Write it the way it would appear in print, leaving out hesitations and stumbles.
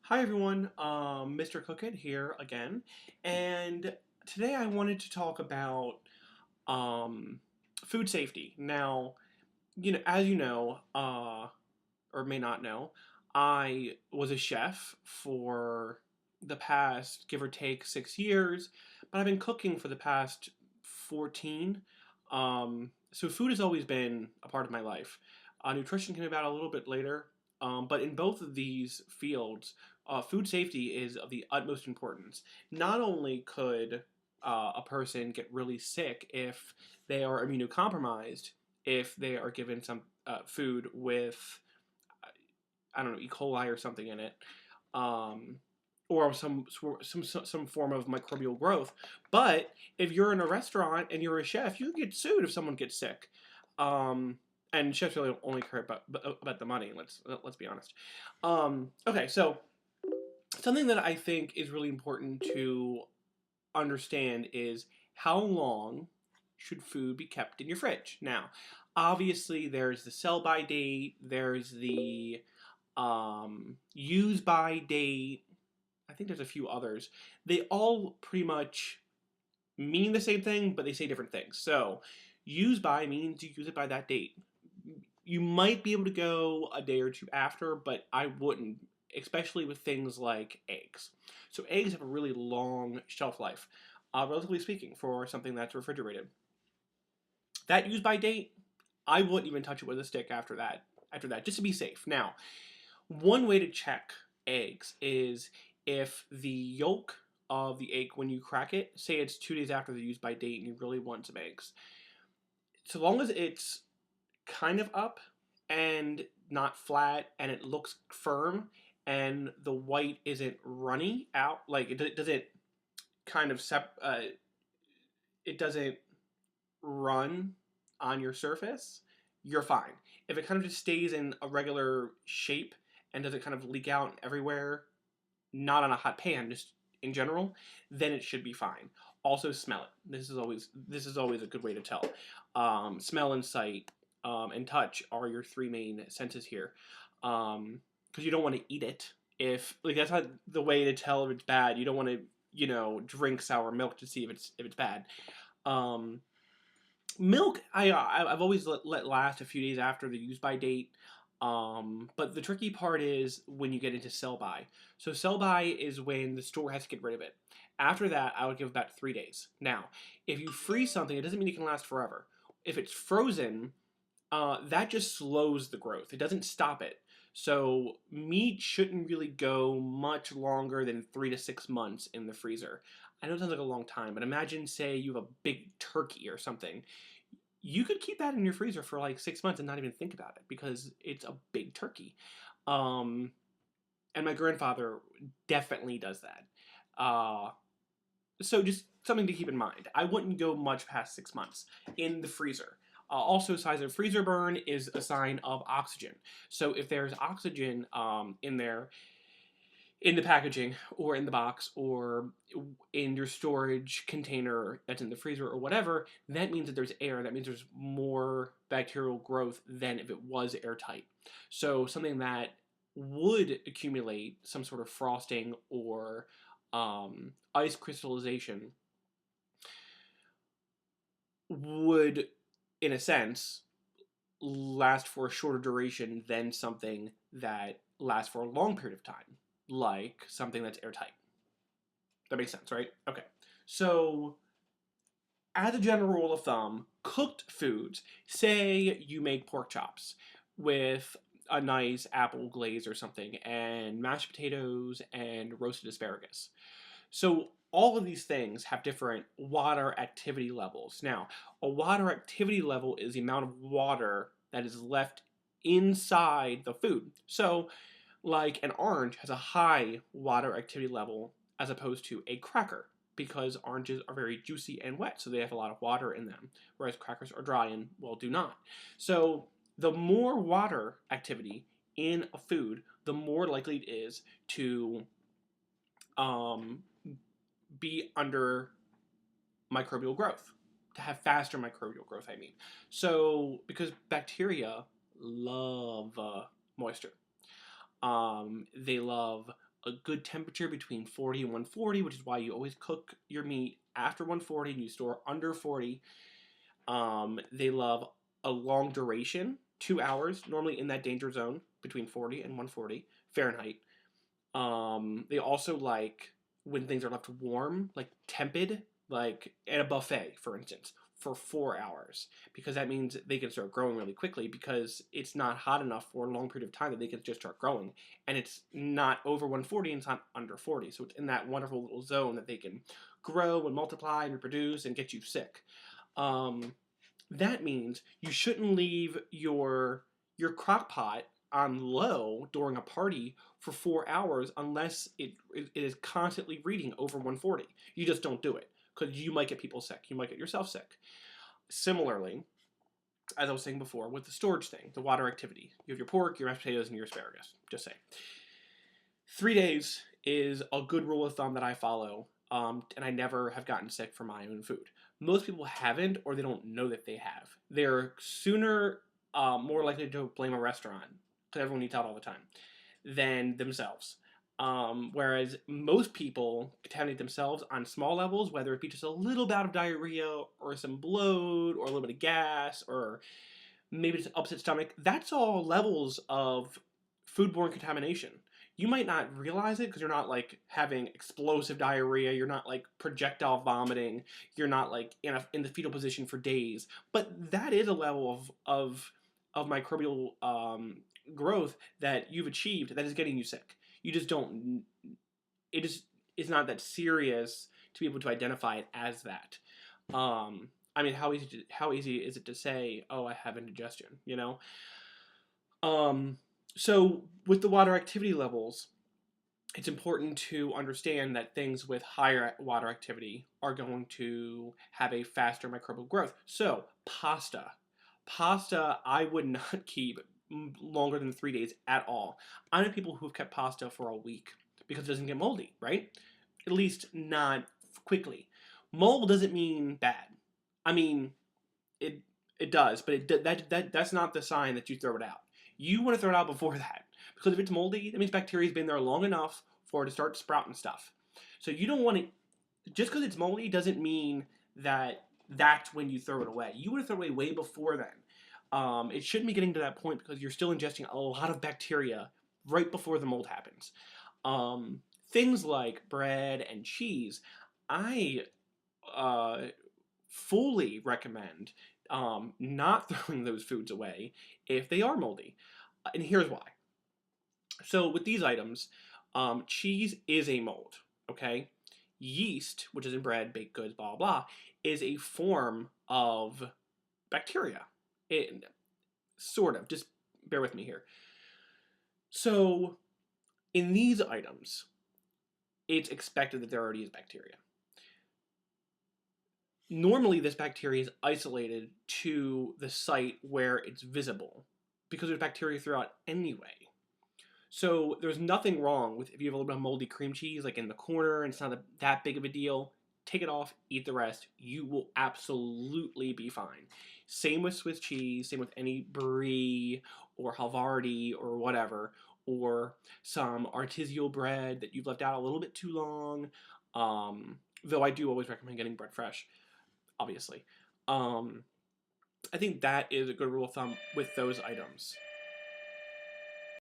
Hi everyone, Mr. Cookit here again, and today I wanted to talk about um, food safety. Now, as you know, or may not know, I was a chef for the past, give or take, 6 years, but I've been cooking for the past 14. So food has always been a part of my life. Nutrition came about a little bit later, but in both of these fields, food safety is of the utmost importance. Not only could a person get really sick if they are immunocompromised, if they are given some food with I don't know, E. coli or something in it, um, or some form of microbial growth. But if you're in a restaurant and you're a chef, you get sued if someone gets sick. Um, and chefs really only care about the money. Let's be honest. Okay, so something that I think is really important to understand is how long should food be kept in your fridge. Now, obviously, there's the sell by date. There's the use by date. I think there's a few others. They all pretty much mean the same thing, but they say different things. So, use by means you use it by that date. You might be able to go a day or two after, but I wouldn't, especially with things like eggs. So, eggs have a really long shelf life, relatively speaking, for something that's refrigerated. That use by date, I wouldn't even touch it with a stick after that. Just to be safe. Now, one way to check eggs is if the yolk of the egg, when you crack it, say it's 2 days after the use by date and you really want some eggs, so long as it's kind of up and not flat and it looks firm and the white isn't runny out, like it doesn't kind of it doesn't run on your surface, you're fine. If it kind of just stays in a regular shape and doesn't kind of leak out everywhere, not on a hot pan, just in general, then it should be fine. Also, smell it. This is always a good way to tell. Smell and sight and touch are your three main senses here, because you don't want to eat it. If like that's not the way to tell if it's bad. You don't want to drink sour milk to see if it's bad. Um, Milk, I've always let last a few days after the use by date. But the tricky part is when you get into sell by. So sell by is when the store has to get rid of it. After that, I would give about 3 days. Now, if you freeze something, it doesn't mean it can last forever. If it's frozen, that just slows the growth. It doesn't stop it. So meat shouldn't really go much longer than 3 to 6 months in the freezer. I know it sounds like a long time, but imagine, say, you have a big turkey or something. You could keep that in your freezer for like 6 months and not even think about it because it's a big turkey. Um, and my grandfather definitely does that. So just something to keep in mind. I wouldn't go much past 6 months in the freezer. Also, size of freezer burn is a sign of oxygen. So if there's oxygen in there, in the packaging or in the box or in your storage container that's in the freezer or whatever, that means that there's air. That means there's more bacterial growth than if it was airtight. So something that would accumulate some sort of frosting or ice crystallization would, in a sense, last for a shorter duration than something that lasts for a long period of time, like something that's airtight. That makes sense, right? Okay. So, as a general rule of thumb, cooked foods, say you make pork chops with a nice apple glaze or something, and mashed potatoes and roasted asparagus. So all of these things have different water activity levels. Now, a water activity level is the amount of water that is left inside the food. So, like an orange has a high water activity level as opposed to a cracker because oranges are very juicy and wet, so they have a lot of water in them, whereas crackers are dry and, well, do not. So, the more water activity in a food, the more likely it is to um, be under microbial growth, to have faster microbial growth, I mean. So, because bacteria love moisture, they love a good temperature between 40 and 140, which is why you always cook your meat after 140 and you store under 40. They love a long duration, 2 hours, normally in that danger zone between 40 and 140 Fahrenheit. They also like when things are left warm, like tepid, like at a buffet, for instance, for 4 hours, because that means they can start growing really quickly because it's not hot enough for a long period of time that they can just start growing, and it's not over 140 and it's not under 40, so it's in that wonderful little zone that they can grow and multiply and reproduce and get you sick. Um, that means you shouldn't leave your crock pot on low during a party for 4 hours unless it is constantly reading over 140. You just don't do it because you might get people sick. You might get yourself sick. Similarly, as I was saying before, with the storage thing, the water activity, you have your pork, your mashed potatoes, and your asparagus. Just say 3 days is a good rule of thumb that I follow, and I never have gotten sick from my own food. Most people haven't, or they don't know that they have. They're sooner more likely to blame a restaurant, because everyone eats out all the time, than themselves. Whereas most people contaminate themselves on small levels, whether it be just a little bout of diarrhea, or some bloat, or a little bit of gas, or maybe just upset stomach. That's all levels of foodborne contamination. You might not realize it because you're not like having explosive diarrhea, you're not like projectile vomiting, you're not like in the fetal position for days. But that is a level of microbial growth that you've achieved that is getting you sick. You just don't. It is. It's not that serious to be able to identify it as that. I mean, how easy is it to say, "Oh, I have indigestion," you know? Um, so with the water activity levels, it's important to understand that things with higher water activity are going to have a faster microbial growth. So pasta, I would not keep longer than 3 days at all. I know people who have kept pasta for a week because it doesn't get moldy, right? At least not quickly. Mold doesn't mean bad. I mean, it it does, but that's not the sign that you throw it out. You want to throw it out before that, because if it's moldy, that means bacteria's been there long enough for it to start sprouting stuff. So you don't want to, just because it's moldy doesn't mean that that's when you throw it away. You want to throw it away way before then. It shouldn't be getting to that point because you're still ingesting a lot of bacteria right before the mold happens. Things like bread and cheese, I uh, fully recommend not throwing those foods away if they are moldy. And here's why. So with these items, cheese is a mold, okay? Yeast, which is in bread, baked goods, blah, blah, is a form of bacteria. It, sort of, just bear with me here. So in these items, it's expected that there already is bacteria. Normally, this bacteria is isolated to the site where it's visible because there's bacteria throughout anyway. So there's nothing wrong with if you have a little bit of moldy cream cheese like in the corner and it's not that big of a deal. Take it off, eat the rest. You will absolutely be fine. Same with Swiss cheese, same with any brie or Havarti or whatever, or some artisanal bread that you've left out a little bit too long. Though I do always recommend getting bread fresh, obviously. I think that is a good rule of thumb with those items.